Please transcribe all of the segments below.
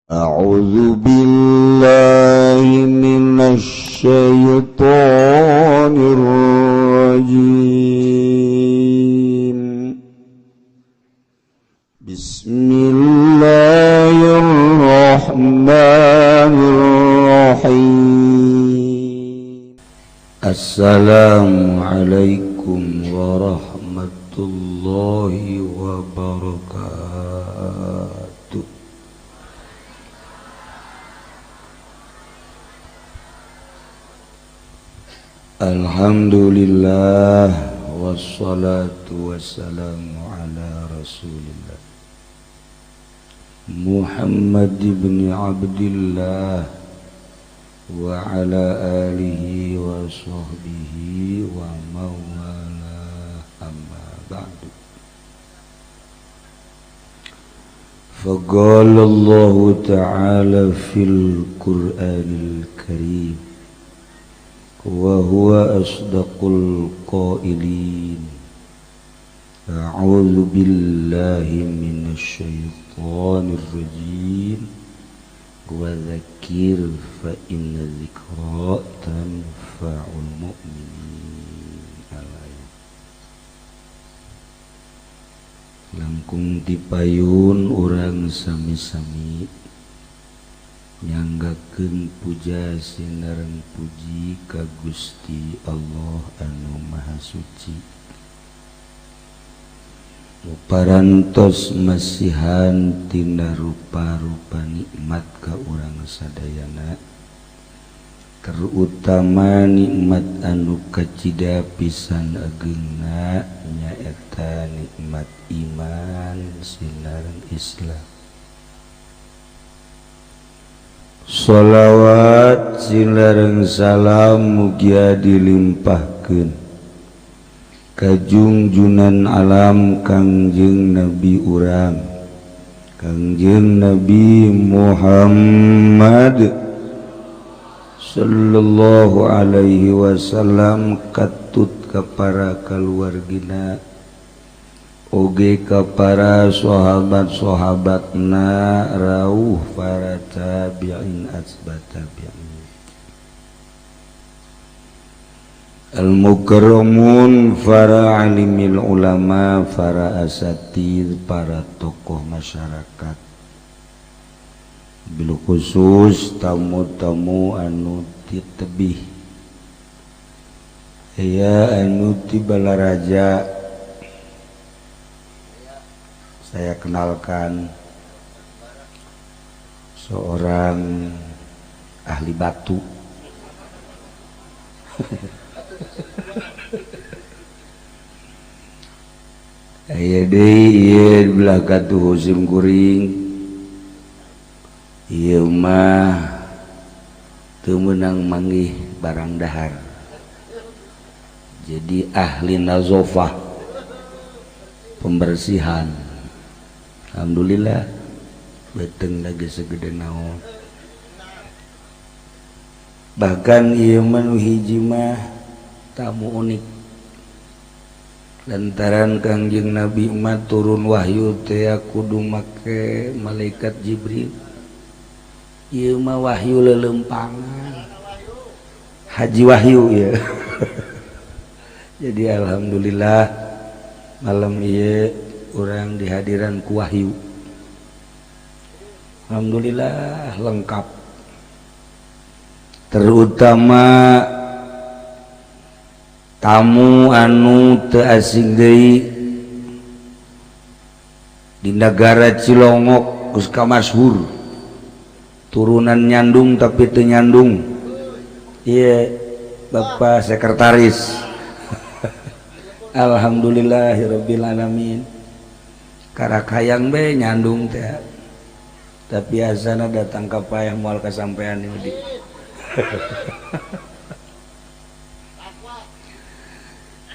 أعوذ بالله من الشيطان الرجيم بسم الله الرحمن الرحيم السلام عليكم ورحمة الله وبركاته. Alhamdulillah wassalatu wassalamu ala rasulillah Muhammad ibn Abdillah wa ala alihi wa sahbihi wa mawala amma ba'du. Faqala Allah ta'ala fil Qur'anil Karim wa huwa asdaqul qailin. A'udzu billahi minasy syaithanir rajim. Wa dzakir fa inna dzikra tanfa'ul mu'minin. Langkung dipayun urang sami-sami nyanggakeun puja sinareng puji ka Gusti Allah anu Maha Suci. Parantos masihan tina rupa-rupa nikmat ka urang sadayana, terutama nikmat anu kacida pisan ageungna nyaeta nikmat iman sinareng Islam. Sholawat sinareng salam mugia dilimpahkeun ka junjunan alam Kangjeng Nabi urang, Kangjeng Nabi Muhammad sallallahu alaihi wasallam, katut ka para kaluargina oge ka para sahabat-sahabatna rawuh para tabi'in asbat tabi'in al-mukarramun para alimil ulama, para asatid, para tokoh masyarakat, bil khusus tamu-tamu anu ti tebih aya anu ti Balaraja. Saya kenalkan seorang ahli batu. Aya deui ieu belah katuh Husim Kuring. Ieu mah teu meunang manggih barang dahar. Jadi ahli nazofah, pembersihan. Alhamdulillah beteng lagi segede naon. Bahkan ieu mah hiji mah tamu unik lantaran Kangjeng Nabi mah turun wahyu teh kudu make malaikat Jibril. Ieu mah wahyu lelempangan, haji wahyu ya. Jadi alhamdulillah malam ieu orang dihadiran ku wahyu. Alhamdulillah lengkap, terutama tamu anu teu asing deui di negara Cilongok geus kamasyhur, turunan nyandung tapi teu nyandung. Ieu Bapak Sekretaris. Alhamdulillahirabbil alamin. Karak hayang be nyandung teh, tapi asana datang ka payah moal kasampean ieu di.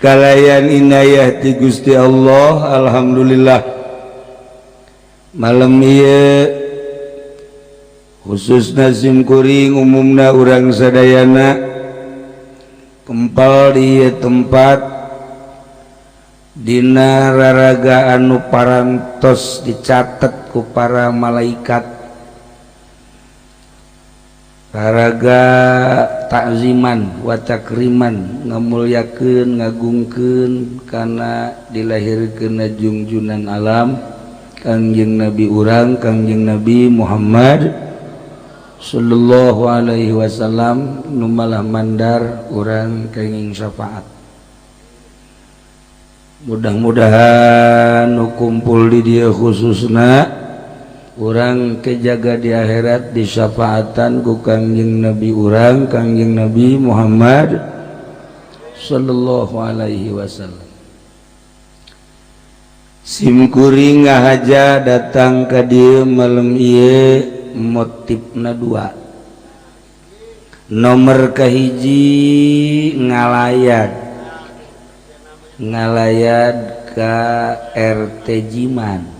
Kalayan inayah ti Gusti Allah, alhamdulillah malam ieu khususna Sim Kuring umumna urang sadayana kempal di tempat dina raraga anu parantos dicatat ku para malaikat Raraga takziman wa takriman ngamulyakeun ngagungkeun kana dilahirkeun junjunan alam Kangjeng Nabi urang Kangjeng Nabi Muhammad sallallahu alaihi wasallam nu malah mandar urang kenging syafaat. Mudah-mudahan nu kumpul di dieu khususna urang kejaga di akhirat disyafaatan ku Kangjeng Nabi urang Kangjeng Nabi Muhammad sallallahu alaihi wasallam. Simkuring ngahaja datang ka dieu malam ieu motifna dua. Nomor kahiji ngalayad ka RT Jiman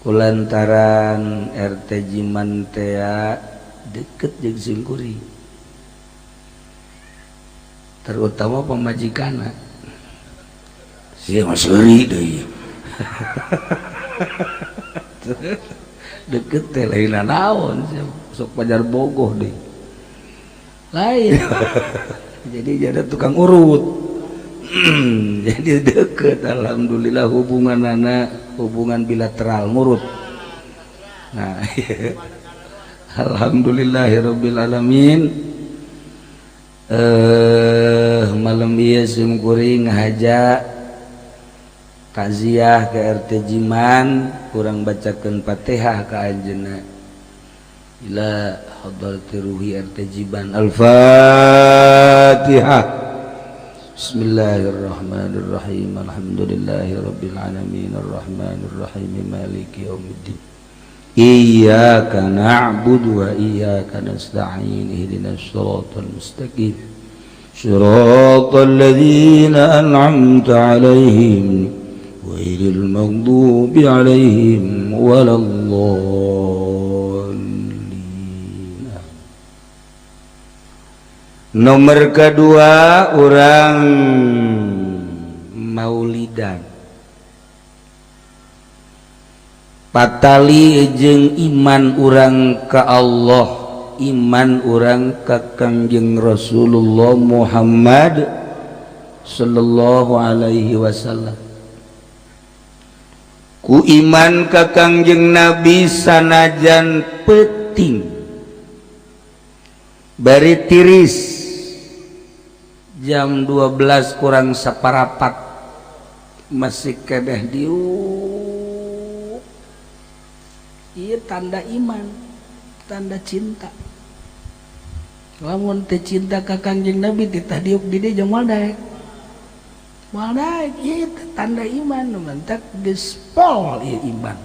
kulantaran RT Jiman tea deket jeung Simkuring terutama pemajikanna sia masuri deui deket teh lain naon sok pajar bogoh deh lain jadi ada tukang urut jadi deket alhamdulillah hubungan bilateral ngurut. Nah alhamdulillahirabbil alamin. Malam ieu Simkuring ngahaja takziah ke RT Jiman kurang bacakeun Fatihah ka anjeunna ila hadrati ruhi RT Jiman Al-Fatihah. Bismillahirrahmanirrahim. Alhamdulillahirabbil alamin arrahmanir rahim maliki yaumiddin. Iyyaka na'budu wa iyyaka nasta'in ihdinas siratal mustaqim. Shiratal ladzina an'amta 'alaihim ghairil maghdubi 'alaihim waladdallin. Nomor kedua orang maulidan patali jeung iman orang ka Allah iman orang ka Kangjeng Rasulullah Muhammad sallallahu alaihi wasallam ku iman ka Kangjeng Nabi sanajan peuting bari tiris jam 12 kurang saparapat masih kedeh diuk. Ieu tanda iman, tanda cinta. Lamun teu cinta ka Kangjeng Nabi titah diuk di dieu jeung moal daek. Moal daek ieu tanda iman mentak geus pol ieu iman.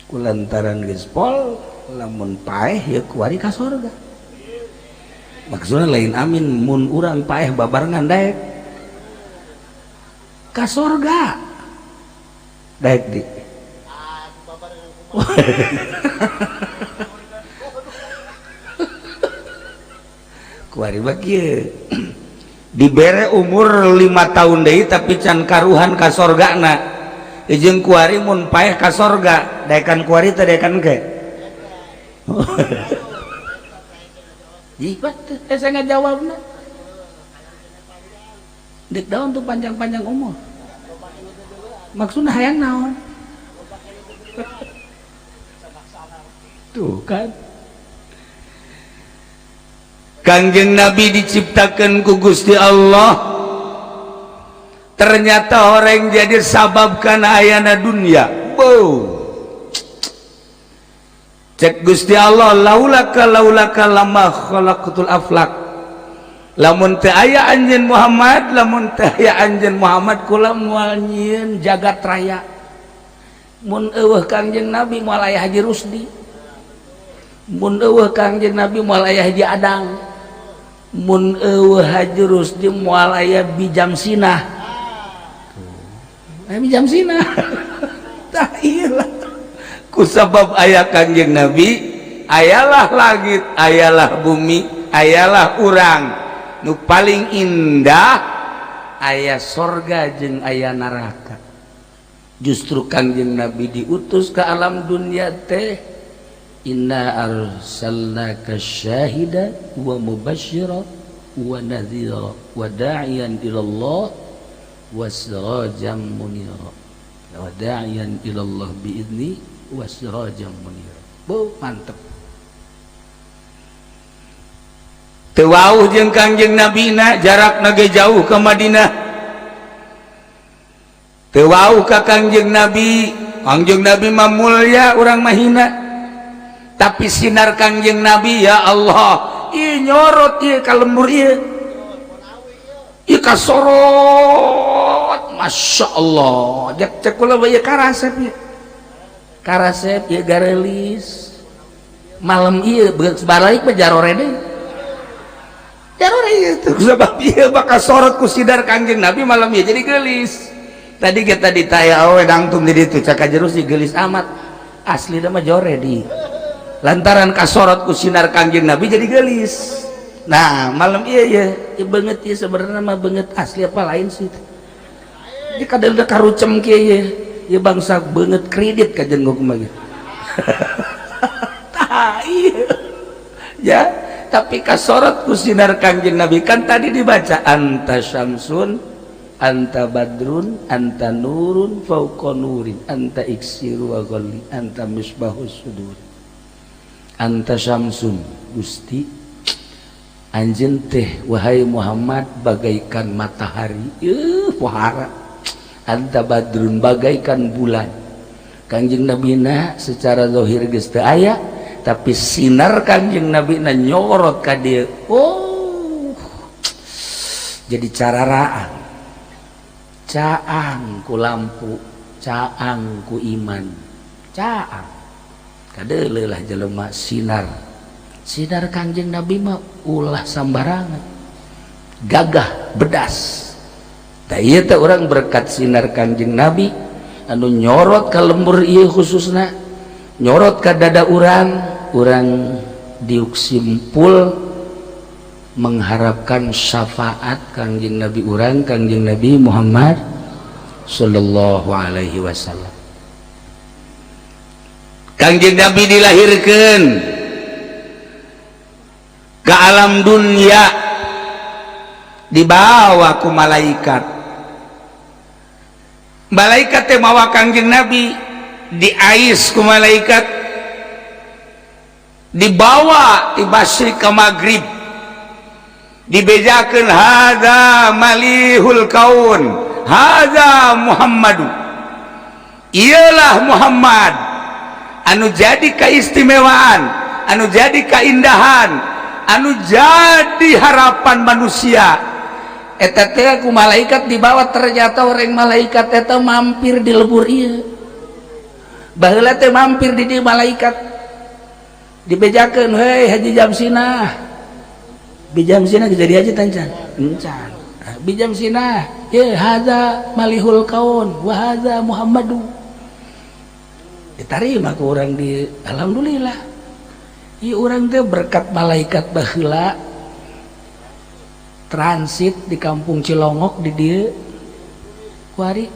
Kulantaran geus pol lamun paeh ieu kuari ka surga. Maksudnya lain amin mun urang paeh babarengan daek ka surga daek di kuari bagieu dibere umur 5 tahun deui tapi can karuhan ka surgana jeung kuari mun paeh ka surga daekan kuari teh daekan ke jibat saya nggak jawabnya dek daun tuh panjang-panjang umur maksudnya hayang naon tuh kan Kangjeng Nabi diciptakan ku Gusti Allah ternyata orang jadi sabab kana ayana dunia bow cek Gusti Allah laulaka lama khalaqatul aflak lamun teu aya anjeun Muhammad lamun teu aya anjeun Muhammad kula moal nyieun jagat raya mun eueuh Kangjeng Nabi moal aya Haji Rusdi mun eueuh Kangjeng Nabi moal aya Haji Adang mun eueuh Haji Rusdi moal aya Bijam Sinah Bijam Sinah tah ieu kusabab ayah Kangjeng Nabi ayalah langit ayalah bumi ayalah urang nu paling indah ayah sorga jeung ayah neraka justru Kangjeng Nabi diutus ke alam dunia teh inna arsalnaka syahida wa mubasysyiran wa nadhira wa da'iyan ilallah wa sirajan munira wa da'iyan ilallah biidni wa sirajan munira. Mantep. Teu wauh jeung Kangjeng Nabina jarakna ge jauh ke Madinah. Teu wauh ka Kangjeng Nabi, Kangjeng Nabi mah mulya urang mah hina. Tapi sinar Kangjeng Nabi ya Allah, ieu nyorot ieu ka lembur ieu. Ieu kasorot, Masya Allah. Cek kula ieu karasep ieu. Karasep ieu garelis. Malam ieu beus balik mah jarore deui. Jarore itu sebab ieu bakal sorot ku sidar Kangjeng Nabi malam ieu jadi gelis. Tadi kita ditanya awe dangtung di ditu caka jerus gelis amat. Asli mah jore di. Lantaran kasorot ku sinar Kangjeng Nabi jadi gelis. Nah, malam ieu beungeut ieu sebenarnya mah beungeut asli apa lain sih. Di kadang karucem kieu ieu bangsa beungeut kredit ka jenggok mah. Tah ieu. Ya tapi kasorot ku sinar Kangjeng Nabi kan tadi dibaca anta syamsun anta badrun anta nurun fauqa nurin anta iksiru wa ghalli anta misbahus sudur anta syamsun Gusti anjeun teh wahai Muhammad bagaikan matahari pohara anta badrun bagaikan bulan. Kangjeng Nabi na secara zahir geus teu aya tapi sinar Kangjeng Nabi na nyorot ka dieu. Oh jadi cararaan caang ku lampu caang ku iman caang kadeuleuh lah jelema sinar Kangjeng Nabi mah ulah sambarangan gagah bedas. Da ieu teh urang berkat sinar Kangjeng Nabi anu nyorot ka lembur ieu khususna nyorot ka dada urang diuk simpul mengharapkan syafaat Kangjeng Nabi urang Kangjeng Nabi Muhammad sallallahu alaihi wasallam. Kangjeng Nabi dilahirkeun ke alam dunia dibawa ku malaikat. Malaikat teh mawa Kangjeng Nabi diais ku malaikat dibawa ti Basri ka Maghrib dibejakeun hadza malihul kaun hadza Muhammadu ialah Muhammad anu jadi keistimewaan anu jadi keindahan anu jadi harapan manusia. Eta teh ku malaikat dibawa ternyata orang malaikat eta mampir di lebur ieu. Baheula teh mampir di dieu malaikat. Dibejakeun heuy Haji Jamsinah. Bijamsinah jadi haji tancan. Encan. Bijamsinah, ye hadza malihul kaun wa hadza Muhammadu. Ditarima ku urang di alhamdulillah. Ieu urang teh berkat malaikat baheula transit di kampung Cilongok di dieu kuari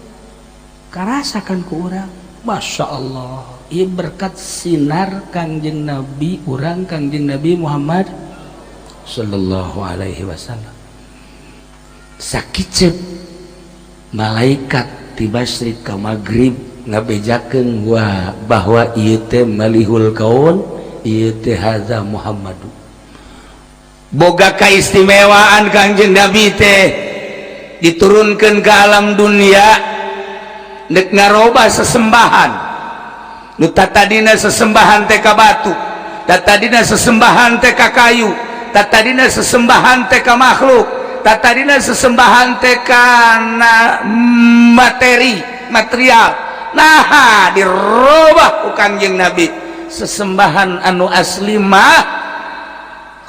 karasakan ku urang. Masya Allah ieu berkat sinar Kangjeng Nabi urang Kangjeng Nabi Muhammad sallallahu alaihi wasallam. Sakiceuk malaikat ti Basri ka Maghrib ngabejakeun bahwa ieu teh malihul kaun ieu teh hadza Muhammadu. Boga kaistimewaan Kangjeng Nabi teh diturunkeun ke alam dunia nek ngaroba sesembahan nu tatadina sesembahan teh ka batu tatadina sesembahan teh ka kayu tatadina sesembahan teh ka makhluk tatadina sesembahan teh kana material nah dirobah ku Kangjeng Nabi sesembahan anu asli mah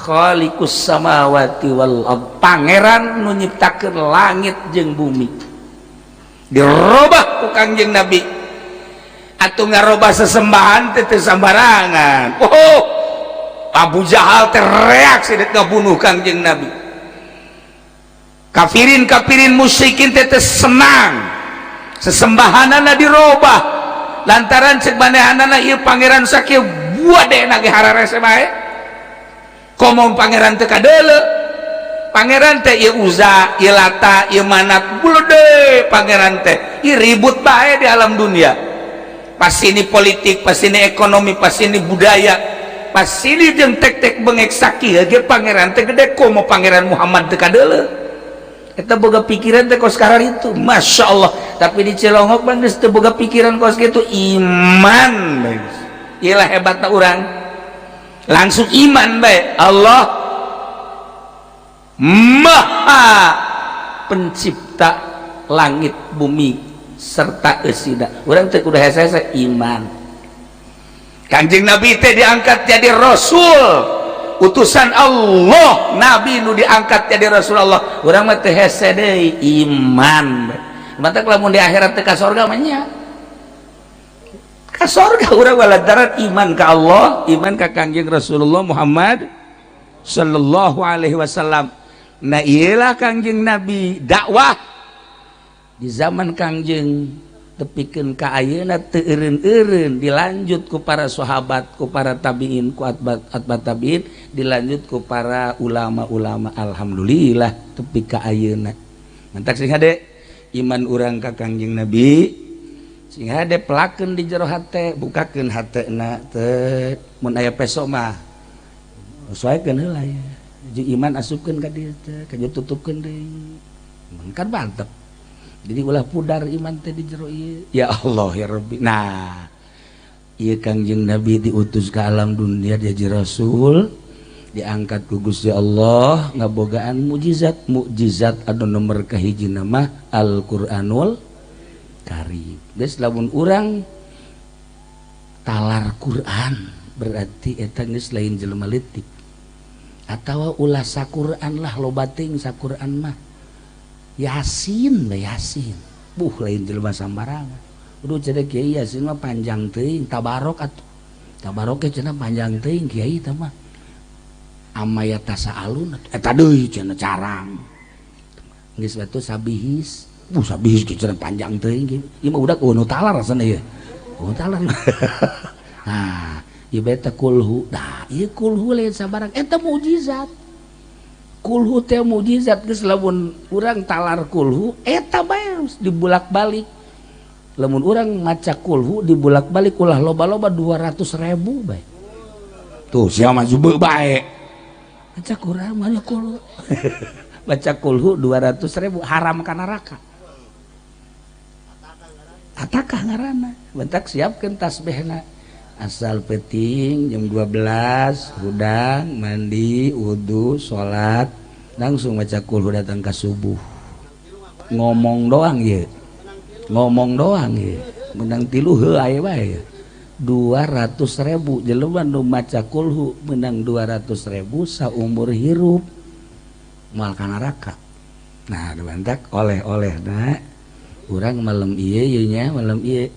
khaliqus samawati wal ard pangeran nu nyiptakeun langit jeung bumi dirobah ku Kangjeng Nabi. Atuh ngarobah sesembahan teh teu sambarangan. Oh Abu Jahal teh reaksi dek ngabunuh Kangjeng Nabi. Kafirin musyrikin teh senang sesembahanana dirobah lantaran cek manehanana ieu pangeran sakieu gede nage hararese bae komo pangeran teu kadeuleu pangeran teh ieu Uza ieu Lata ieu Manat bulede pangeran teh ieu ribut bae di alam dunia pas ini politik pas ini ekonomi pas ini budaya pas ini jeung tek-tek bengek sakieu ge pangeran teh gede komo pangeran Muhammad teu kadeuleu eta boga pikiran teh kos karar itu Masya Allah tapi di Cilongok bang geus teu boga pikiran kos kitu iman iyalah hebatna urang langsung iman bae Allah maha pencipta langit bumi serta eusina urang teh kudu hese-hese iman Kangjeng Nabi teh diangkat jadi Rasul utusan Allah Nabi nu diangkat jadi Rasulullah urang mah teh hese deui iman mata lamun di akhirat teh ka surga mah nya ka surga urang waladaran iman ka Allah iman ka Kangjeng Rasulullah Muhammad sallallahu alaihi wasallam nah iyalah Kangjeng Nabi dakwah di zaman Kangjeng tepikeun ka ayeuna teu eureun-eureun dilanjut ku para sahabat ku para tabiin ku atbat tabiin dilanjut ku para ulama-ulama alhamdulillah tepi ka ayeuna mantak sing hade iman urang ka Kangjeng Nabi sing hade pelakeun di jero hate bukakeun hatena teh mun aya peso mah soekeun heula ya jeung iman asupkeun ka dieu teh ka tutupkeun deui kan mantep jadi ulah pudar iman teh di jero ieu ya Allah ya Rabbi nah ieu Kangjeng Nabi diutus ke alam dunia jadi rasul diangkat ku Gusti Allah ngabogaan mukjizat anu nomor kahiji nama Al-Qur'anul Karim geus lamun urang talar Quran berarti eta geus lain jelema leutik atawa ulah saquran lah loba teuing saquran mah Yasin lah Yasin lain jelema sambarangan udah cenah Kiai Yasin mah panjang teuing tabarok atuh tabarok ge cenah panjang teuing Kiai teh mah amayata saalun eta deui cenah carang geus batu sabihis sabihis ge cenah panjang teuing ge ieu mah udah nu talar rasana ieu talar nah ieu beta kulhu dah ieu kulhu lain sabarang eta mukjizat kulhu teh mukjizat geus lamun urang talar kulhu eta bae dibulak-balik lamun urang maca kulhu dibulak-balik ulah loba-loba 200.000 bae tuh sia mah jubeu bae maca Quran mah kulhu baca kulhu 200.000 haram ka neraka atakah ngaranna bentak siapkeun tasbihna asal peting jam 12 hudang mandi wudu sholat langsung baca kulhu datang ke subuh ngomong doang ya menang tilu heuh aya bae 200.000 jelema nu maca kulhu menang 200.000 saumur hirup moal ka neraka nah bentak oleh-oleh nah urang malam ieu ye nya malam ieu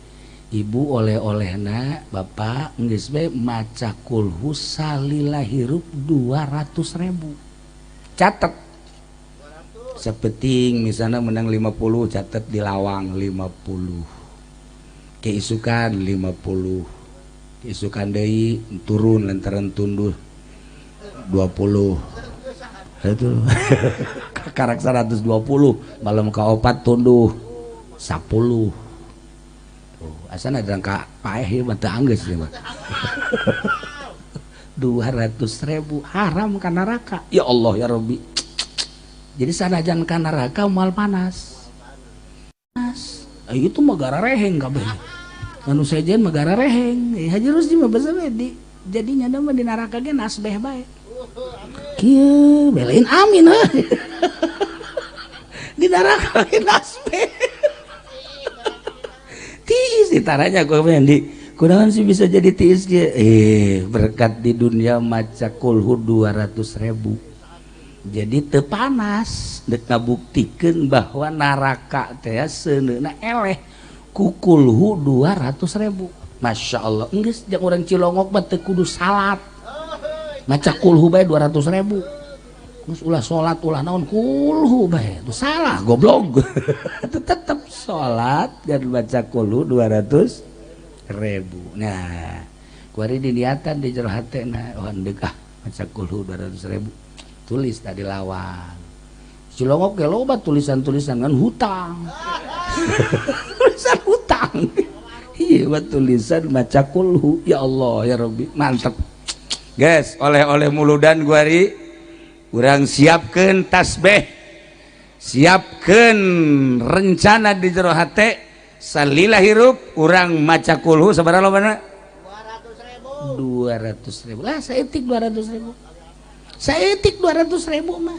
ibu oleh-olehna bapak geus bae maca kulhu salila hirup 200.000 catet sapeting misalnya menang 50 catet di lawang 50 keisukan 50 keisukan deui turun lantaran tunduh 20 itu karak 120 malam kaopat tunduh 10 asana ada ka paeh mah teu anggeus mah 200.000 haram ka neraka ya Allah ya Rabbi jadi sanajan ka neraka moal panas itu mah gara reheng kabeh anu sejen mah gara reheng haji Rusdi mah basa we jadinya mah di neraka ge nasbeh bae kieu belain amin di neraka ge nasbeh tiis ditaranya gue di kunaon sih bisa jadi tiis ge berkat di dunia maca kulhu 200.000 jadi teu panas dek ngabuktikeun bahwa neraka teh seuneuna eleh ku kulhu 200.000 Masya Allah geus jeung urang Cilongok mah teu kudu salat maca kulhu bae 200.000 terus ulah sholat ulah naon kulhu bae itu salah goblok tetap sholat dan baca kulhu 200.000 nah kuari diniatan di jero hatena degah maca kulhu 200.000 tulis tadi lawan Cilongok ge loba tulisan-tulisan kan hutang tulisan hutang iya buat tulisan maca kulhu ya Allah ya Rabbi mantap guys oleh-oleh muludan guari urang siapkeun tasbih siapkeun rencana di jero hate salila hirup urang maca kulhu sabaraha lobana 200.000 lah saeutik 200.000 saeutik 200.000 mah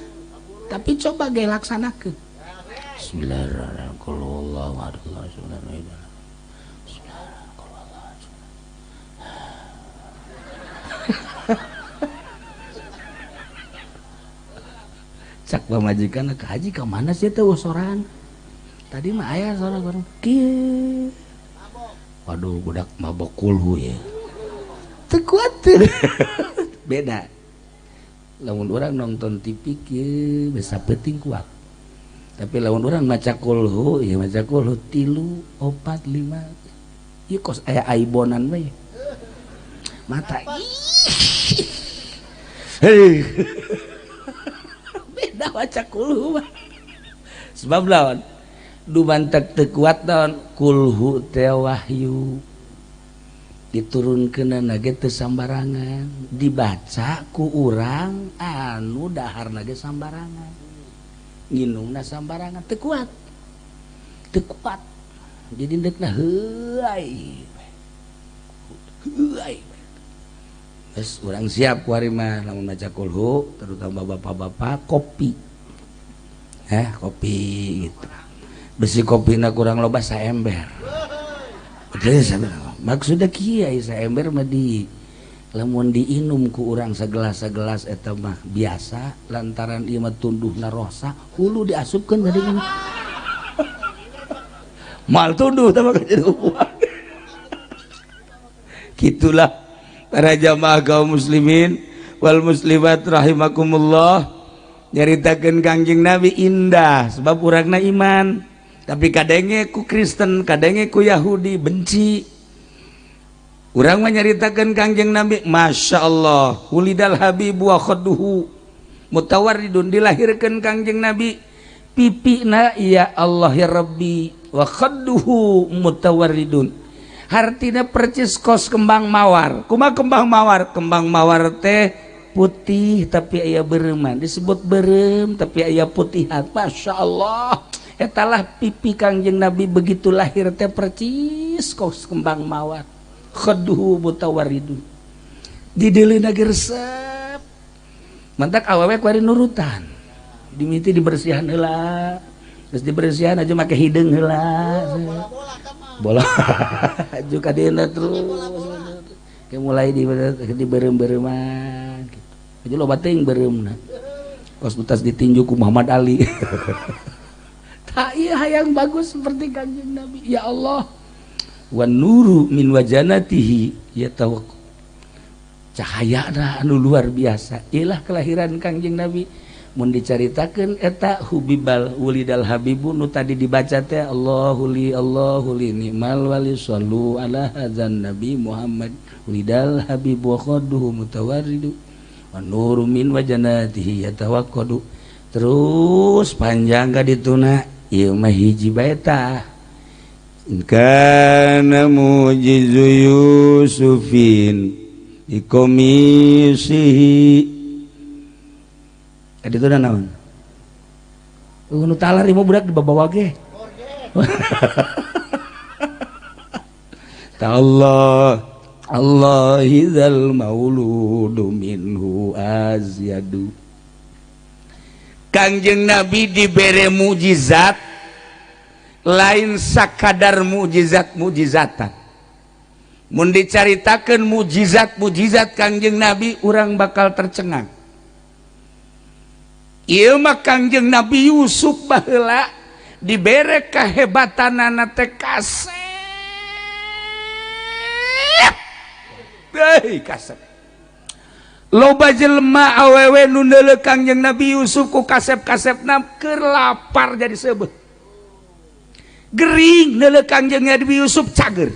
tapi coba ge laksanakeun Bismillahirrahmanirrahim cak pamajikan ke haji ke mana sih teh sorangan tadi mah aya sorangan bareng kieu waduh budak mabok kulhu ya teu kuat beda lamun urang nonton TV kieu bisa penting kuat tapi lamun urang maca kulhu ya maca kulhu 3 4 5 ieu kos aya aibonan we mata heuh beda maca kulhu sebab lawan dumantek teu kuat naon kulhu teh wahyu diturunkeunna ge teu sambarangan dibaca ku urang anu daharna ge sambarangan nginungna sambarangan teu kuat jadi ndekna heuai geus urang siap kuari mah lamun maca kulhu terutama bapak-bapak kopi kopi gitu besi kopina kurang loba saember maksudnya kieu saember mah di lamun diinum ku urang sagelas-sagelas eta mah biasa lantaran ieu mah tunduhna rosa hulu diasupkeun tadi kan mal tunduh tah mah jadi gitulah para jamaah kaum muslimin wal muslimat rahimakumullah nyaritakeun Kangjeng Nabi indah sebab urangna iman tapi kadenge ku Kristen kadenge ku Yahudi benci urang mah nyaritakeun Kangjeng Nabi Masya Allah ulidal habibu wa khadduhu mutawarridun dilahirkeun Kangjeng Nabi pipina ya Allah ya Rabbi wa khadduhu mutawarridun hartina percis kos kembang mawar kumaha kembang mawar teh putih tapi aya beureumna disebut beureum tapi aya putihan Masya Allah etalah pipi Kangjeng Nabi begitu lahir teh percis kos kembang mawar khadduhu mutawarridun di deulina gersep mantak awewe kuari nurutan dimiti dibersihan heula terus dibersihan aja make hideung heula bola juga dina terus kayak mulai di berem-bereman gitu aja lo bating beremna kos utas ditinju ku Muhammad Ali tak iya hayang bagus seperti Kangjeng Nabi ya Allah wan nuru min wajanatihi ya tahu cahaya anu luar biasa ilah kelahiran Kangjeng Nabi mun dicaritakeun eta hubibal ulidal habibu nu tadi dibaca teh Allahu li ni'mal wali sallu ala hadzan nabi Muhammad ulidal habibu wa khadduhu mutawarridu wa nuru min wajanatihi yatawaqqadu terus panjang ka dituna ieu mah hiji bae tah kana mujizu yusufin ikomisihi itu udah naon nu talar imah budak dibawa ge ta Allah idzal mauludu minhu azyadu Kangjeng Nabi dibere mujizat lain sakadar mujizat-mujizatan mun dicaritakeun mujizat Kangjeng Nabi urang bakal tercengang ieu mah Kangjeng Nabi Yusuf baheula dibere kahebatanana teh kasep deui kasep loba jelema awewe nu neuleuh Kangjeng Nabi Yusuf ku kasep-kasepna keur lapar jadi seubeuh gering neuleuh Kangjeng Nabi Yusuf cager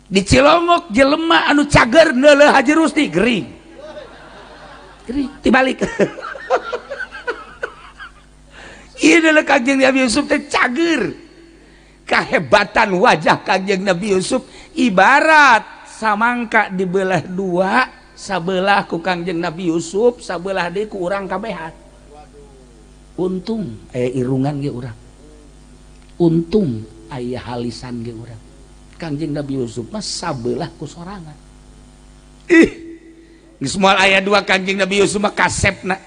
di Cilongok jelema anu cager neuleuh Haji Rusdi gering tibalik ieu neuleuh Kangjeng Nabi Yusuf teh cager. Kehebatan wajah Kangjeng Nabi Yusuf ibarat samangka dibelah dua, sabelah ku Kangjeng Nabi Yusuf, sabelah deui ku urang kabehan. Untung aya irungan ge urang. Untung aya halisan ge urang. Kangjeng Nabi Yusuf mah sabelah ku sorangan. Geus moal aya dua Kangjeng Nabi Yusuf mah kasepna.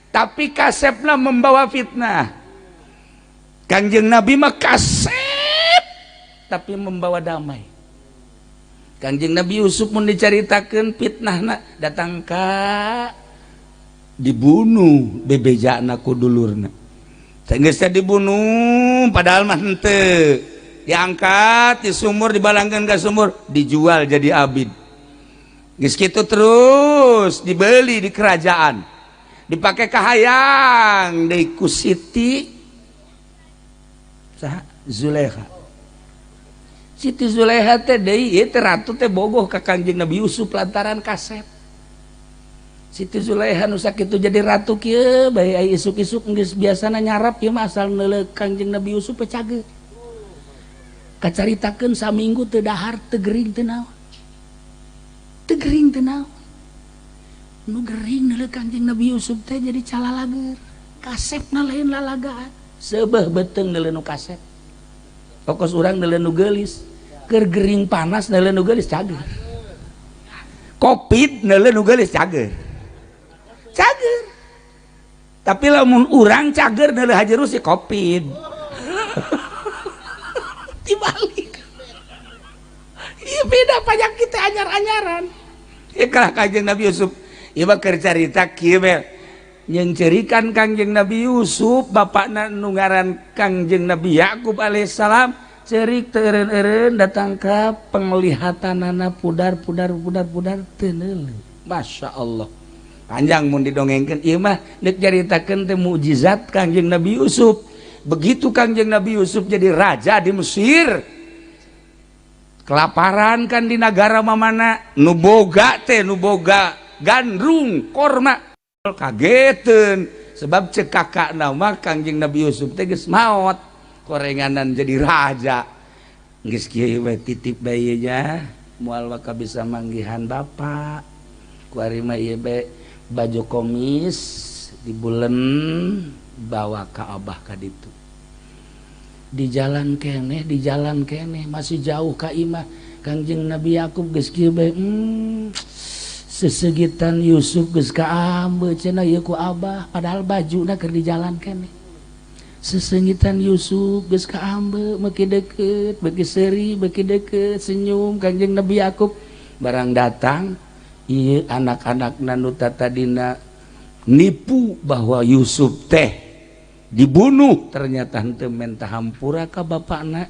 Tapi kasepna membawa fitnah. Kangjeng Nabi mah kasep tapi membawa damai. Kangjeng Nabi Yusuf mun dicaritakeun fitnahna datang ka dibunuh bebejana ku dulurna. Geus dibunuh padahal mah henteu. Diangkat di sumur dibalangkeun ka sumur dijual jadi abid. Geus kitu terus dibeli di kerajaan. Dipake kahayang deui ku Siti saha Zulekha. Siti Zulekha teh deui ieu teh ratu teh bogoh ka Kangjeng Nabi Yusuf lantaran kasep. Siti Zulekha nu sakitu jadi ratu kieu bae aya isuk-isuk geus biasana nyarap ieu mah asal neuleuh Kangjeng Nabi Yusuf teh cageut. Kacaritakeun saminggu teu dahar teu gering teu naon. Teu gering teu naon. Nu gering neuleuh Kangjeng Nabi Yusuf teh jadi calalager. Kasepna lain lalagaan. Seubeuh beuteung neuleuh nu kasep. Pokos urang neuleuh nu geulis, keur gering panas neuleuh nu geulis cager. Covid neuleuh nu geulis cager. Cager. Tapi lamun urang cager neuleuh Haji Rusdi Covid. Dibalik. Ieu beda penyakit teh anyar-anyaran. Ieu kalah Kangjeng Nabi Yusuf. Ieu mah keur carita kieu we. Nyencerikan Kangjeng Nabi Yusuf bapakna nu ngaran Kangjeng Nabi Yakub alaihissalam cerik teureun-eureun datang ka penglihatanana pudar teu neuleuh. Masya Allah panjang mun didongengkeun ieu mah deuk caritakeun teh mukjizat Kangjeng Nabi Yusuf. Begitu Kangjeng Nabi Yusuf jadi raja di Mesir, kelaparan kan di negara mamana nu boga gandrung korma kageteun sebab cek kakakna mah Kangjeng Nabi Yusuf teh geus maot korenganan jadi raja. Geus kieu we titip bayi nya moal waka bisa manggihan bapak ku ari mah ieu be baju komis dibulen bawa ka abah ka ditu. Di jalan keneh masih jauh ka imah Kangjeng Nabi Yakub geus kieu be sesegitan Yusuf geus kaambeut cenah ieu ku abah padahal bajuna keur di jalan keneh. Sesengitan Yusuf geus kaambeut meuki deukeut beuki seuri beuki deukeut senyum Kangjeng Nabi Yakub barang datang ieu anak-anakna nu tadina nipu bahwa Yusuf teh dibunuh ternyata henteu mentah hampura ka bapakna.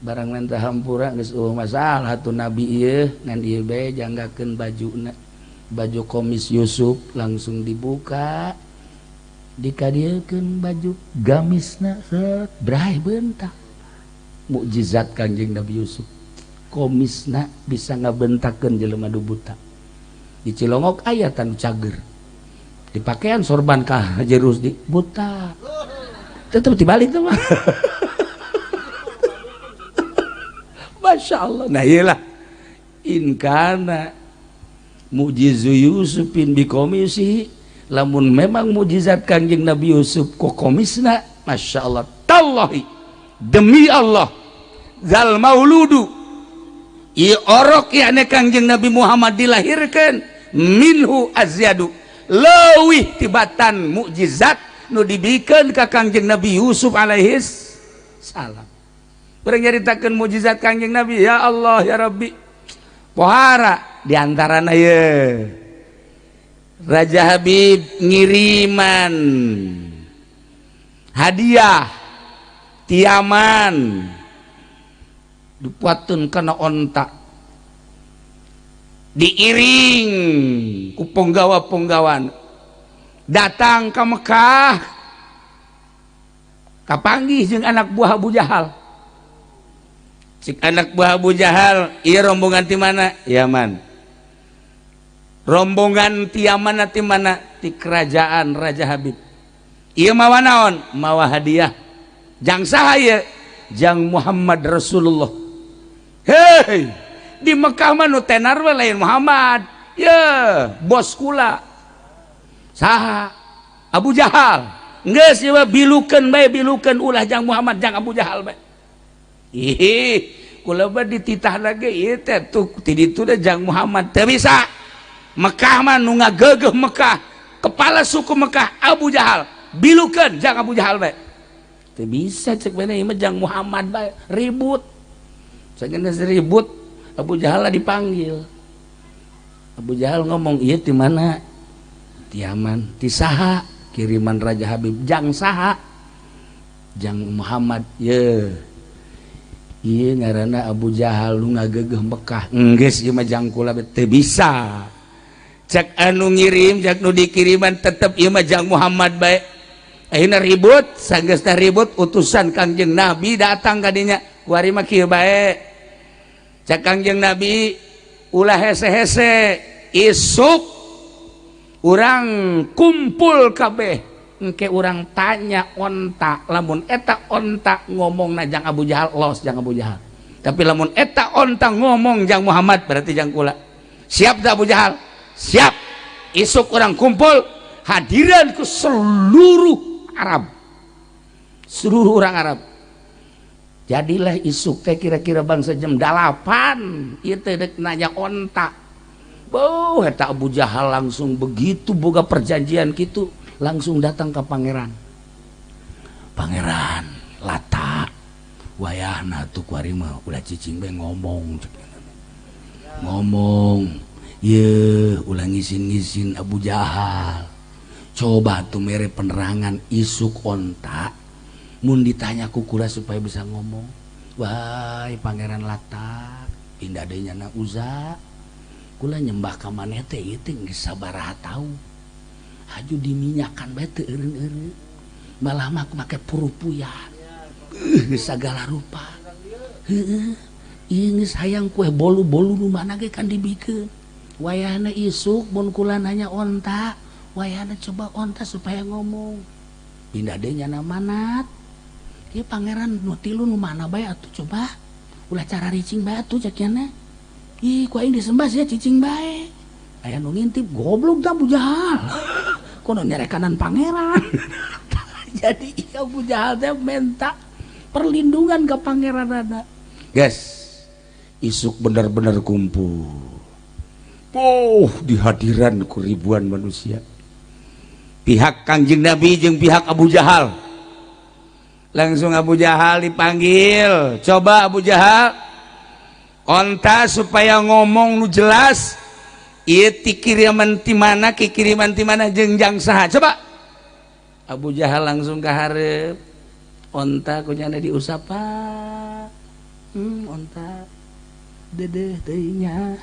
Barang mentah hampura geus masalah atuh nabi ieu ngan ieu bae janggakeun bajuna. Baju komis Yusuf langsung dibuka dikadiekeun baju gamisna set brai bentak. Mukjizat Kangjeng Nabi Yusuf komisna bisa ngabentakeun jelema nu buta. Di Cilongok aya tanu cager dipakean sorban ka Haji Rusdi buta tetep dibalik tuh mah. Masya Allah. Nah iyalah inkana mujizu Yusufin bi komisi, lamun memang mujizat Kangjeng Nabi Yusuf ko komisna, Masya Allah, tallahi demi Allah zal mauludu i orok yakni Kangjeng Nabi Muhammad dilahirkan minhu azyadu leuwih tibatan mukjizat nu dibikeun ka Kangjeng Nabi Yusuf alaihis salam. Urang nyaritakeun mukjizat Kangjeng Nabi, ya Allah ya Rabbi pohara diantarana ye Raja Habib ngiriman hadiah tiaman dipuatkeun kana onta diiring ku penggawa-penggawan datang ke Mekah kapanggih jeung anak buah Abu Jahal cik anak buah Abu Jahal iya rombongan ti mana Yaman rombongan ti Yaman ti mana ti kerajaan Raja Habib iya mawa naon mawa hadiah jang saha ieu jang Muhammad Rasulullah hei di Mekah mah nu tenar we lain Muhammad ya bos kula saha Abu Jahal geus ieu bilukeun bae bilukeun ulah jang Muhammad jang Abu Jahal bae ih kula mah dititah lagi ieu teh tuh ti ditu teh jang Muhammad teu bisa Mekah mah nu ngageugeum Mekah kepala suku Mekah Abu Jahal bilukeun jang Abu Jahal bae teu bisa cek beuna ieu mah jang Muhammad bae ribut sageuna ribut Abu Jahal lah dipanggil Abu Jahal ngomong ieu ti mana ti Yaman ti saha kiriman Raja Habib jang saha jang Muhammad ye iya ngaranna Abu Jahal nu ngageugeuh Mekah enggeus ieu mah jang kula teu bisa cek anu ngirim cek nu dikiriman tetep ieu mah jang Muhammad bae ayeuna ribut sanggeusna ribut utusan Kangjeng Nabi datang ka dinya kuari mah kieu bae cek Kangjeng Nabi ulah hese-hese isuk urang kumpul kabeh engke urang tanya onta lamun eta onta ngomong na jang Abu Jahal los jang Abu Jahal tapi lamun eta onta ngomong jang Muhammad berarti jang kula siap dah Abu Jahal siap isuk urang kumpul hadiran ke seluruh Arab seluruh orang Arab jadilah isuk teh kira-kira bangsa jam 8 ieu teh dek nanya onta boh eta Abu Jahal langsung begitu boga perjanjian gitu langsung datang ke pangeran Lata wayahna tuh kuari mah ulah cicing be ngomong ye ulah ngisin Abu Jahal coba tuh mere penerangan isuk onta mun ditanya ku kula supaya bisa ngomong wahai pangeran Lata pindah deui nya Uza kula nyembah ka maneh teh ieu teh geus sabaraha tahu haju diminyakan bae teu eureun-eureun malah mah make purupuyan segala rupa heeh ieu geus hayang kue bolu-bolu nu mana ge kan dibikeun wayahna isuk mun kula nanya onta wayahna coba onta supaya ngomong pindah deui nya manat ieu pangeran nu tilu nu mana bae atuh coba ulah cara ricing bae atuh cekiana ih ku aing disembah sia cicing bae aya nu ngintip goblok dah Abu Jahal kono nyerekanan pangeran jadi Abu Jahal teh minta perlindungan ke pangeran ada guys isuk benar-benar kumpul di hadiran ku ribuan manusia pihak Kangjeng Nabi jeung pihak Abu Jahal langsung Abu Jahal dipanggil coba Abu Jahal onta supaya ngomong nu jelas ieu ti kiriman ti mana jeung jang saha coba Abu Jahal langsung ka hareup onta kunyana diusapa onta dedeh teuing nya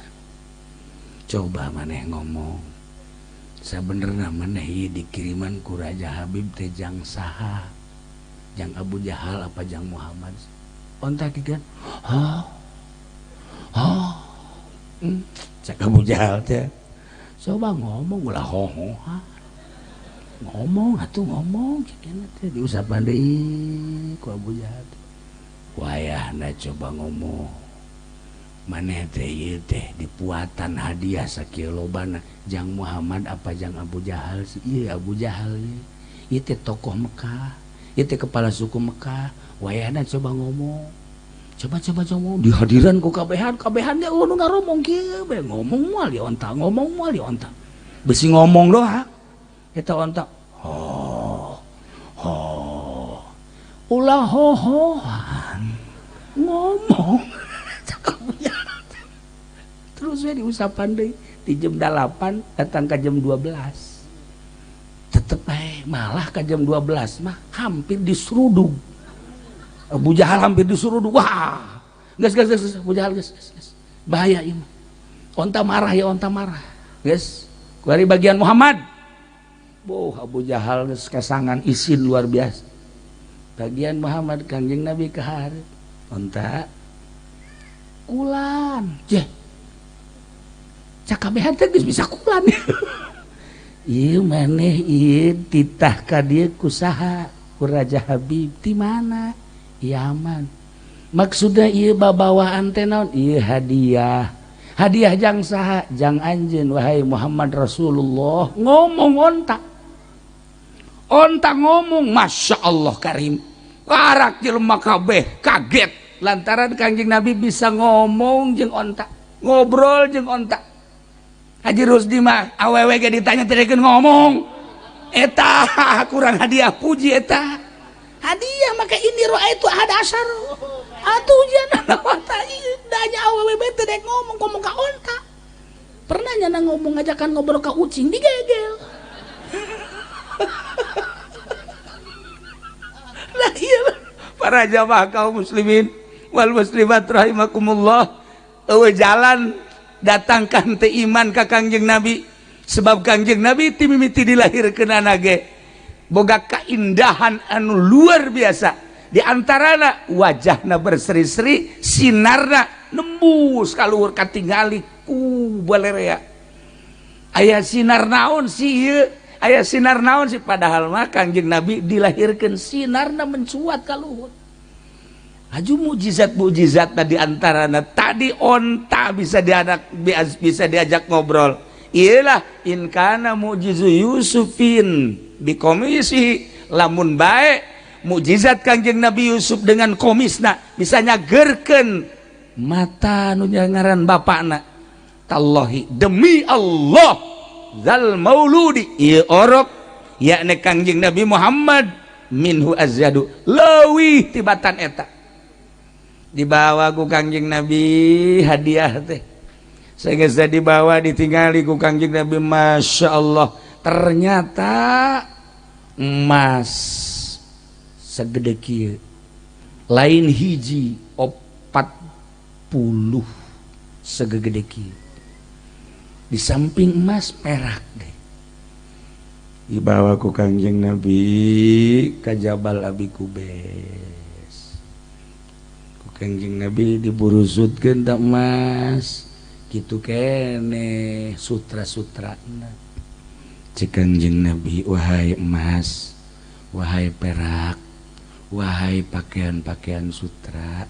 coba maneh ngomong sabenerna maneh ieu dikiriman ku Raja Habib teh jang saha jang Abu Jahal apa jang Muhammad onta kieuan cak Abu Jahal teh coba ngomong ulah hohohan ngomong atuh ngomong cekeuna teh diusapan deui ku Abu Jahal wayahna coba ngomong maneh teh ieu teh dipuatan hadiah sakieu lobana jang Muhammad apa jang Abu Jahal sih ieu Abu Jahal ieu teh tokoh Mekah ieu teh kepala suku Mekah wayahna coba ngomong coba di hadiran ku kabehan dia nu ngaromong kieu bae ngomong moal di onta besi ngomong doang eta onta ulah hohohan ngomong terus we diusapan deui di jam 8 datang ka jam 12 tetep bae malah ka jam 12 mah hampir diseruduk Abu Jahal hampir disuruh wah gas Abu Jahal gas bahaya ini onta marah gas dari bagian Muhammad Abu Jahal gas kesangan isin luar biasa bagian Muhammad Kangjeng Nabi ke hareup onta sakulan cakabehan teh geus bisa kulan ieu maneh ieu titah ka dieu kusaha ku Raja Habib di mana Yaman maksudna ieu babawaan teh naon ieu hadiah jang saha jang anjeun wahai Muhammad Rasulullah ngomong onta ngomong Masya Allah Karim warak jelema kabeh kaget lantaran Kangjeng Nabi bisa ngomong jeung onta ngobrol jeung onta Haji Rusdi mah awewe ge ditanya terekeun ngomong eta kurang hadiah puji eta hadiah maka ini itu ada asar atuh jangan wata danya awewe bete dek ngomong ka onta pernah nyana ngomong ngajakan ngobrol ka ucing digegel lah iya para jamaah kaum muslimin wal muslimat rahimakumullah eueuh jalan datangkan teh iman ka Kangjeng Nabi sebab Kangjeng Nabi ti mimiti dilahirkeun ge boga kaindahan anu luar biasa di antarana wajahna berseri-seri sinarna nembus kaluhur katingali ku balerea aya sinar naon sih aya sinar naon sih padahal mah Kangjeng Nabi dilahirkeun sinarna mencuat kaluhur aju mujizat tadi antarana tadi onta bisa diajak ngobrol iyalah in kana mujizu Yusufin bikomisi lamun bae mujizat Kangjeng Nabi Yusuf dengan komisna bisa nyagerkeun mata nu ngaran bapakna tallahi demi Allah zal mauludi ieu orok yakni Kangjeng Nabi Muhammad minhu azyadu leuwih tibatan eta dibawa ku Kangjeng Nabi hadiah teh sehingga dibawa ditinggali ku Kangjeng Nabi Masya Allah ternyata emas segede kieu lain hiji 40 segede kieu di samping emas perak deh dibawa ku Kangjeng Nabi ka Jabal Abi Kubais ku Kangjeng Nabi diburusutkeun da emas kitu kene sutra-sutrana cek Kangjeng Nabi wahai emas wahai perak wahai pakaian-pakaian sutra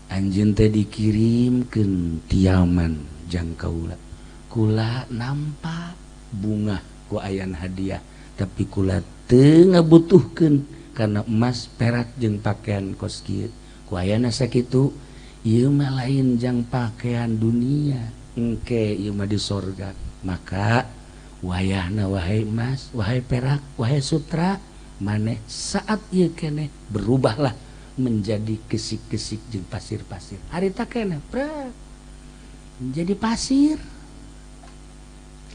anjeun teh dikirimkeun ti Yaman jang kaula kula nampa bunga ku ayan hadiah tapi kula teu ngabutuhkeun karena emas perak jeung pakaian kos kieu ku ayana sakitu ieu mah lain jang pakaian dunia engke ieu mah di sorga maka wayahna wahai emas wahai perak wahai sutra maneh saat ieu keneh berubahlah menjadi kesik-kesik jeung pasir-pasir harita keneh prak menjadi pasir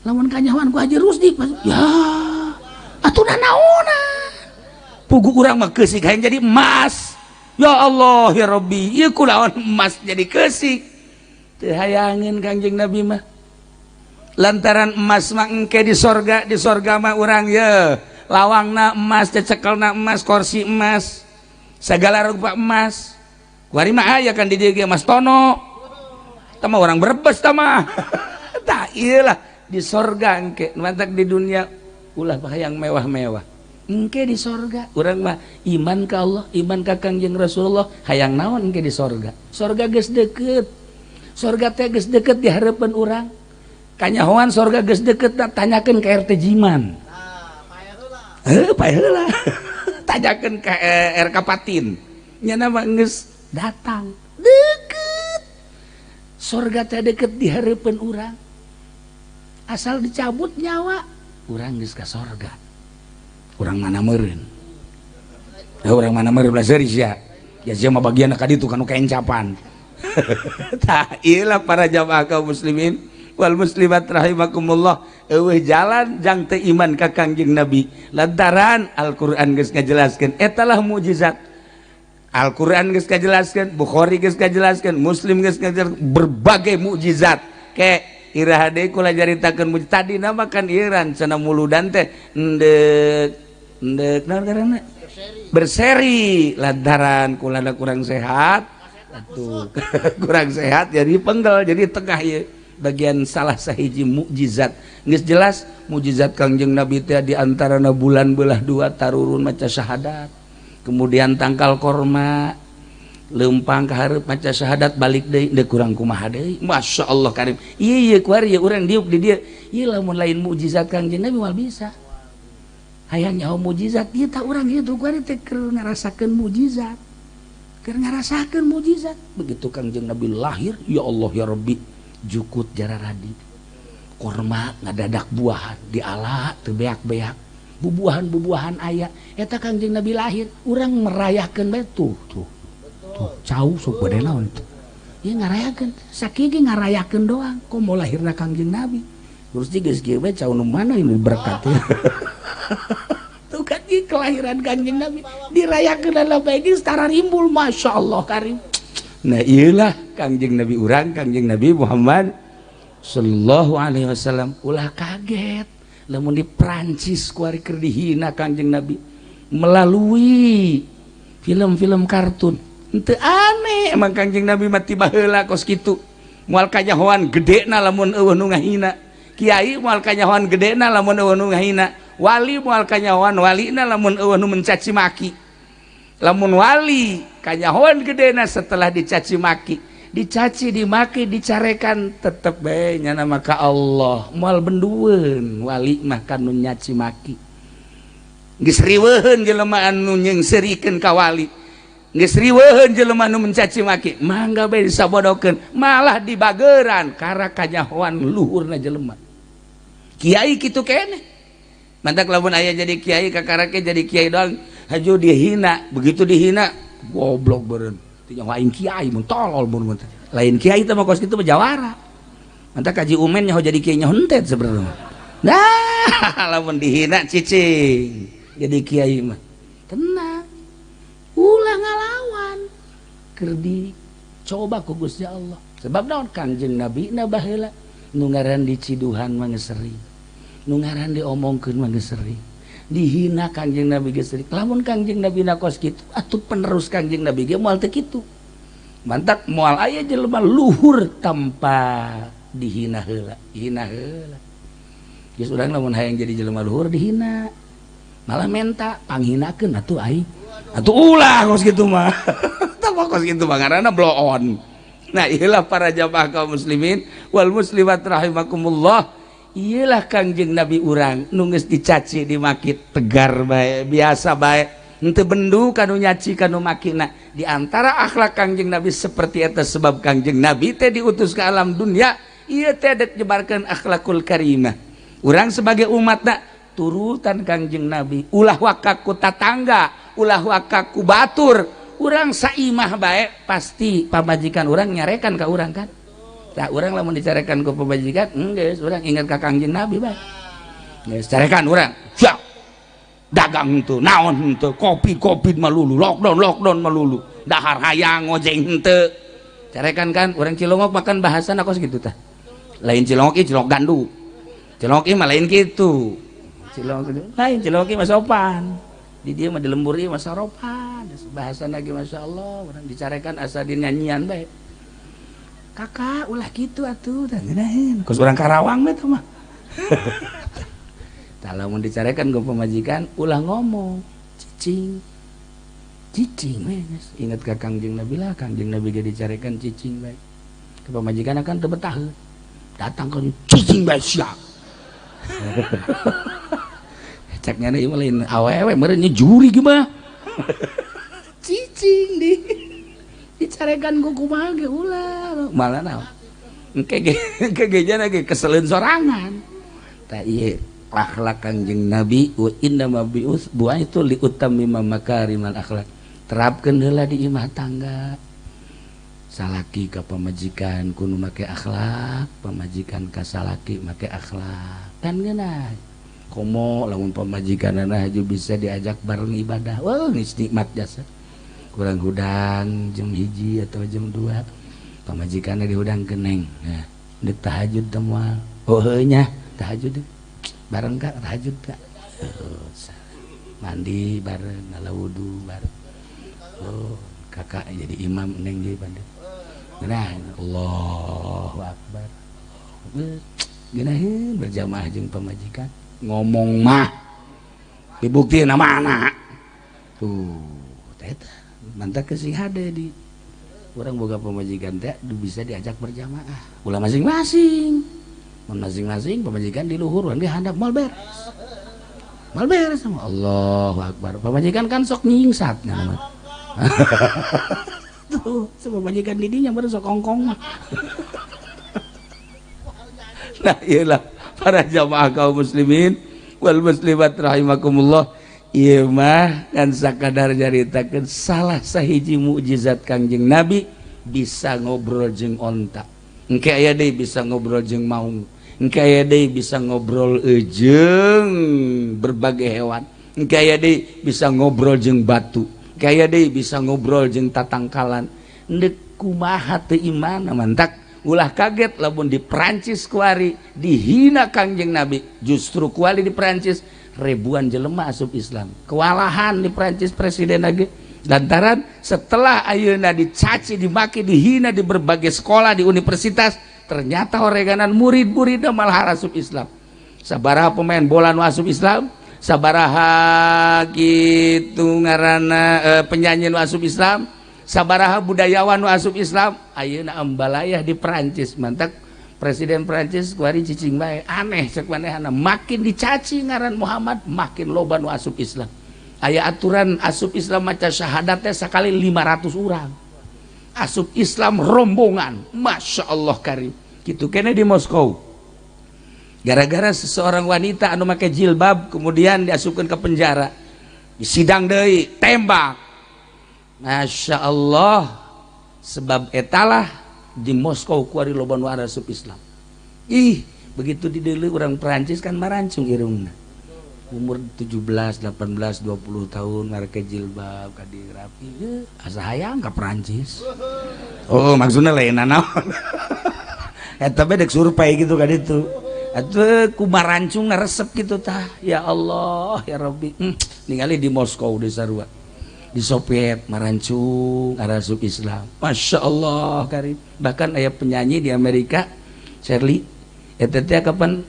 lamun kanyawan ku Haji Rusdi ya atuh naona pugu urang mah kesik hayang jadi emas ya Allah ya Rabbi ieu kunaon emas jadi kesik teu hayangin Kangjeng Nabi mah lantaran emas mah engke di sorga mah urang ye lawangna emas cecekelna emas kursi emas segala rupa emas kuari mah aya kan di dieu ge emas tono tah mah urang Brebes tah mah tah ieu lah di sorga engke mantak di dunia ulah hayang mewah-mewah engke di sorga urang mah iman ka Allah iman ka Kangjeng Rasulullah hayang naon engke di sorga geus deukeut sorga teh geus deukeut di hareupeun urang kanyahoan sorga geus deukeut tanyakeun ka RT Jiman pae heula tanyakeun ka RK Patin nyana mah geus datang deukeut sorga teh deukeut di hareupeun urang asal dicabut nyawa urang geus ka sorga urang mana meureun urang mana meureun belah seuris ya sia mah bagianna ka ditu kanu kaencapan tah ieu para jamaah kaum muslimin wal muslimat rahimakumullah eueuh jalan jang teu iman ka Kangjeng Nabi lantaran Al-Qur'an geus ngajelaskeun eta lah mukjizat Al-Qur'an geus ngajelaskeun Bukhari geus ngajelaskeun Muslim geus ngajelaskeun berbagai mukjizat ke iraha deui kula jaritakeun mukjizat tadi nama kan ieuran cenah muludan teh endek naon ngaranna berseri lantaran kula kurang sehat Atuh kurang sehat jadi penggal jadi tengah ya bagian salah sahiji mukjizat geus jelas mukjizat Kangjeng Nabi teh di antarana bulan belah dua tarurun maca syahadat kemudian tangkal korma lempang ka hareup maca syahadat balik deui kurang kumaha deui masyaallah karim ieu kuari ya urang diuk di dieu ieu lamun lain mukjizat Kangjeng Nabi moal bisa hayang nyaho mukjizat ieu tah urang ieu kuari teh keur ngarasakeun mukjizat keur ngarasakeun mukjizat begitu Kangjeng Nabi lahir ya Allah ya Rabbi jukut jara radi korma ngadadak buahan diala teu beak-beak bubuahan aya eta Kangjeng Nabi lahir urang merayakeun bae tuh cau sok bade naon itu ieu ngarayakeun sakigi ngarayakeun doang komo lahirna Kangjeng Nabi terus geus kieu bae cau nu mana ini berkat tuh kan kelahiran Kangjeng Nabi dirayakeun ala bae geus tara rimbul masyaallah karim nah iyalah Kangjeng Nabi urang Kangjeng Nabi Muhammad sallallahu alaihi wasallam ulah kaget lamun di Prancis kuari keur dihina Kangjeng Nabi melalui film-film kartun henteu aneh emang Kangjeng Nabi mati baheula kos kitu moal kanyahoan gedena lamun eueuh nu ngahina kiai moal kanyahoan gedena lamun eueuh nu ngahina wali moal kanyahoan walina lamun eueuh nu mencaci maki lamun wali kanyahoan gedena setelah dicaci maki dicaci dimaki dicarekan tetep bae nyana maka Allah moal bendueun wali mah kanu nyaci maki geus riweuheun jelema anu nyeungseurikeun ka wali geus riweuheun jelema anu mencaci maki mangga bae disabodokeun malah dibageuran kara kanyahoan luhurna jelema kiai kitu keneh mantak lamun aya jadi kiai kakarake jadi kiai doang haju dihina begitu dihina goblok beureun yang lain kiai mun tolol mun lain kiai teh mah kos kitu jawara mantak kaji umen nyaho jadi kiai nyaho henteu sebenarnya nah lamun dihina cicing jadi kiai mah tenang ulah ngalawan keur dicoba ku Gusti Allah sebab naon Kangjeng Nabi na baheula nu ngaran diciduhan mah geus sering nu ngaran diomongkeun mah geus sering dihina Kangjeng Nabi geus sering lamun Kangjeng Nabi na kos kitu atuh penerus Kangjeng Nabi ge moal teu kitu mantak moal aya jelema luhur tanpa dihina heula hina heula geus urang lamun hayang jadi jelema luhur dihina malah menta panghinakeun atuh aing atuh ulah kos kitu mah tah kos kitu mah ngaranna blow on nah iyalah para jamaah kaum muslimin wal muslimat rahimakumullah iyalah Kangjeng Nabi urang nu geus dicaci dimaki tegar bae biasa bae henteu bendu kanu nyaci kanu makina di antara akhlak Kangjeng Nabi seperti eta sebab Kangjeng Nabi teh diutus ke alam dunia ieu teh dek nyebarkeun akhlakul karimah urang sebagai umatna turutan Kangjeng Nabi ulah wakaku tatangga ulah wakaku batur urang saimah bae pasti pamajikan urang nyarekan ka urang kan tak urang lamun dicarekan ku pamajikan geus urang ingat ka Kangjeng Nabi bae geus carekan urang siap dagang henteu naon henteu kopi mah lulu lockdown mah lulu dahar hayang ngojeng henteu carekan kan urang Cilongok makan bahasa kos gitu tah lain Cilongok ieu Cilongok gandu Cilongok ieu mah lain kitu Cilongok lain Cilongok ieu mah sopan di dieu mah di lembur ieu mah saropan bahasana ge masyaallah urang dicarekan asa dinyanyian bae kakak ulah gitu atuh tah ngeunaheun kos urang Karawang mah teh mah tah lamun dicarekan ku pamajikan ulah ngomong cicing we ingat ka Kangjeng Nabi lah Kangjeng Nabi ge dicarekan cicing bae ke pamajikan akan teu betah datang ka cicing bae sia ceknya ieu lain awewe meureun juri gimana cicing dicarekan ku kumaha ge ulah malah naon engke gejana ge keseleun sorangan tah ieu akhlak Kangjeng Nabi wa inna ma bi'us buaitu li utammima makarimal akhlak terapkeun heula di imah tangga salaki ka pamajikan kudu make akhlak pamajikan ka salaki make akhlak kan geunah komo lamun pamajikanana haju bisa diajak bareng ibadah wah geus nikmat jasa kurang hudang jam 1 atau jam 2 pamajikanna dihudangkeun neng nah deuk tahajud teh moal oh heuh nya tahajud bareng kak tahajud kak mandi bareng ngala wudu bareng kakak jadi imam neng jadi pandai nah Allahu Akbar geunaheun berjamaah jeung pamajikan ngomong mah dibuktiin mana tuh eta mantap ke sing hade di orang boga pamajikan teh bisa diajak berjamaah ulah masing-masing masing-masing pamajikan di luhur urang di handap mal beres sama Allahu Akbar pamajikan kan sok nyingsat nya tuh sama pamajikan di dinya baru sok ongkong mah nah iyalah para jamaah kaum muslimin wal muslimat rahimakumullah ieu mah kan sakadar nyaritakeun salah sahiji mukjizat Kangjeng Nabi bisa ngobrol jeung onta engke aya deui bisa ngobrol jeung maung engke aya deui bisa ngobrol jeung berbagai hewan engke aya deui bisa ngobrol jeung batu engke aya deui bisa ngobrol jeung tatangkalan endek kumaha teu iman mantak ulah kaget lamun di Perancis kuari dihina Kangjeng Nabi justru kuali di Perancis ribuan jelema asup Islam kewalahan di Perancis presiden lagi lantaran setelah ayeuna dicaci dimaki dihina di berbagai sekolah di universitas ternyata horeganan murid-murid malah asup Islam sabaraha pemain bola nu asup Islam sabaraha kitu ngaranna penyanyi nu asup Islam sabaraha budayawan nu asup Islam ayeuna ambalayah di Perancis mantak presiden Perancis kuari cicing bae aneh cek manehna makin dicaci ngaran Muhammad makin loba nu asup Islam aya aturan asup Islam maca syahadat teh sakali 500 urang asup Islam rombongan Masya Allah karim gitu kene di Moskow gara-gara seseorang wanita anu make jilbab kemudian diasupkeun ke penjara disidang deui tembak Masya Allah sebab etalah di Moskow kuari loba nu asup Islam ih begitu di deuleu urang Perancis kan marancung irungna umur 17, 18, 20 tahun ngareke jilbab kadi rapi asa hayang ka Perancis oh maksudna lain naon eta bae dek survei gitu ka ditu atuh kumarancung resep gitu tah ya Allah ya Rabbi ningali di Moskow di sarua di Soviet marancung arasup Islam Masya Allah karim bahkan aya penyanyi di Amerika Shirley eta teh kapan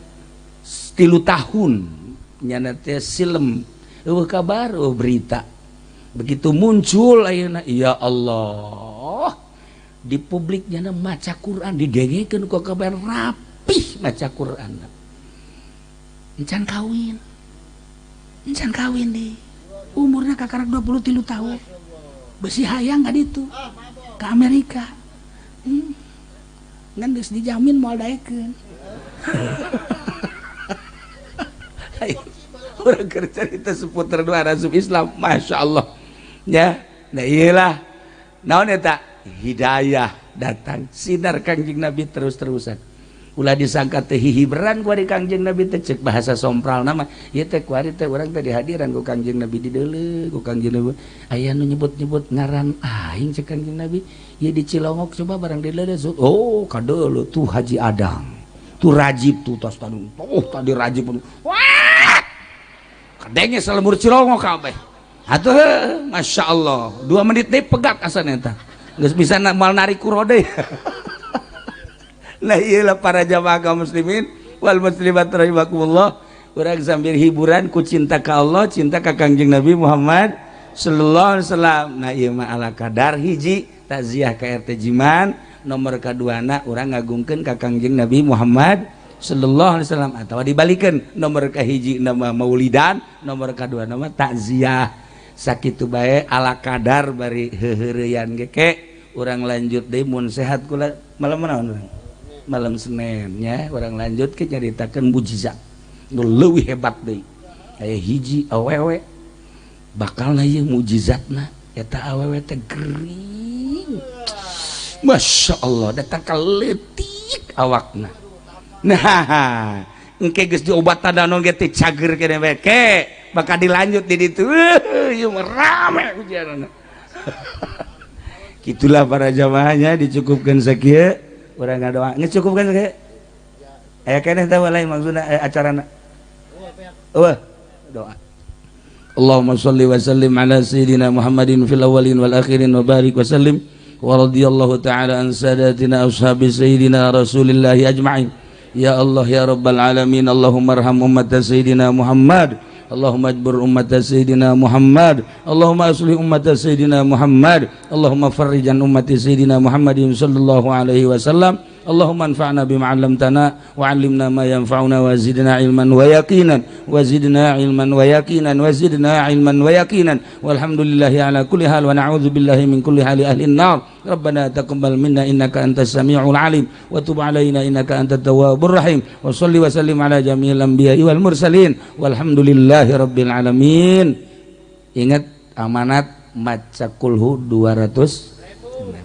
3 tahun nyana teh silem eueuh kabar berita begitu muncul ayeuna ya Allah di publik nyana maca Quran didengekeun ku kabar rapih maca Quran encan kawin di umurnya kakarak 23 tahun besi hayang gak itu ke Amerika ngan geus dijamin moal daekeun urang keur carita seputar nu asup Islam Masya Allah ya nah iyalah naon eta hidayah datang sinar Kangjeng Nabi terus-terusan ulah disangka teh hihiberan ku ari Kangjeng Nabi teh cek bahasa sompral nama ieu teh kuari teh urang teh dihadiran ku Kangjeng Nabi di deuleu ku Kangjeng Nabi aya nu nyebut-nyebut ngaran aing cek Kangjeng Nabi ieu di Cilongok coba barang di deuleu oh kadeuleu tuh Haji Adang tuh Rajib tuh tos tadi oh tadi Rajib wah kadenge salemur Cilongok kabeh atuh Masya Allah 2 menit deui pegat asalna eta geus bisa moal narik kurode nah iyalah para jamaah kaum muslimin wal muslimat rahimakumullah urang sambil hiburan ku cinta ka Allah cinta ka Kangjeng Nabi Muhammad sallallahu alaihi wasallam nah ieu mah ala kadar hiji takziah ka RT Jiman nomor kaduana urang ngagungkeun ka Kangjeng Nabi Muhammad sallallahu alaihi wasallam atawa dibalikeun nomor kahiji nama maulidan nomor kadua nama takziah sakitu bae ala kadar bari heureuyan ge ke urang lanjut deui mun sehat kula malam naon urang malam Senin nya orang lanjut ke nyaritakeun mukjizat nu leuwih hebat deui aya hiji awewe bakalna ieu mukjizatna eta awewe teh gering Masya Allah datang ka leutik awakna nah engke geus diobatan naon ge teh cager kene bae ke bakal dilanjut di ditu ieu rame hujanna gitulah para jamaahnya dicukupkeun sakieu urang ngadoa geus cukup kan sakieu aya keneh teh lain maksudna acarana eueuh doa Allahumma shalli wa sallim ala sayyidina Muhammadin fil awwalin wal akhirin wa barik wa sallim wa radiyallahu ta'ala an sadatina ashabi sayyidina Rasulillah ajma'in. Ya Allah ya rabbal alamin, Allahumma arham ummat sayyidina Muhammad, Allahumma ajbur ummat sayyidina Muhammad, Allahumma aslih ummat sayyidina Muhammad, Allahumma farrijan ummat sayyidina Muhammadin sallallahu alaihi wasallam. Allahumma anfa'na bima 'allamtana wa 'allimna ma yanfa'una wa zidna ilman wa yaqinan wa zidna ilman wa yaqinan wa zidna ilman wa yaqinan walhamdulillahi ala kulli hal wa na'udzu billahi min kulli hali ahli an-nar. Rabbana taqabbal minna innaka antas samiul alim wa tub 'alaina innaka antat tawwabur rahim wa shalli wa sallim ala jami'il anbiya'i wal mursalin walhamdulillahi rabbil alamin. Ingat amanat maca kulhu 200.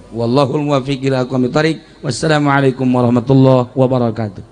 Wallahul muwaffiq ila aqwamit thariq. Wassalamualaikum warahmatullahi wabarakatuh.